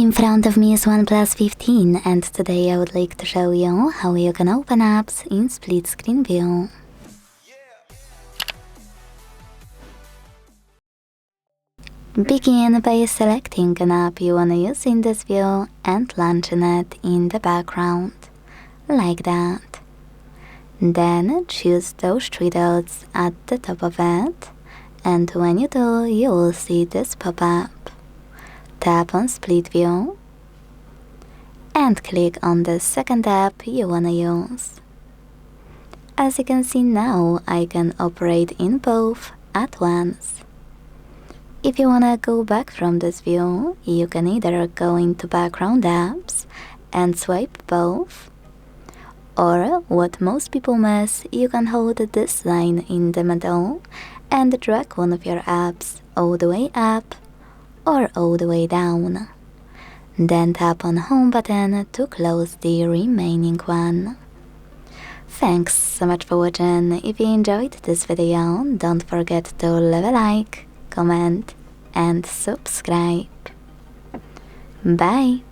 In front of me is OnePlus 15 and today I would like to show you how you can open apps in split screen view. Begin by selecting an app you wanna use in this view and launching it in the background, like that. Then choose those three dots at the top of it, and when you do, you will see this pop-up. Tap on split view and click on the second app you wanna use. As you can see now, I can operate in both at once. If you wanna go back from this view, you can either go into background apps and swipe both, or what most people miss, you can hold this line in the middle and drag one of your apps all the way up or all the way down. Then tap on home button to close the remaining one. Thanks so much for watching. If you enjoyed this video, don't forget to leave a like, comment and subscribe. Bye!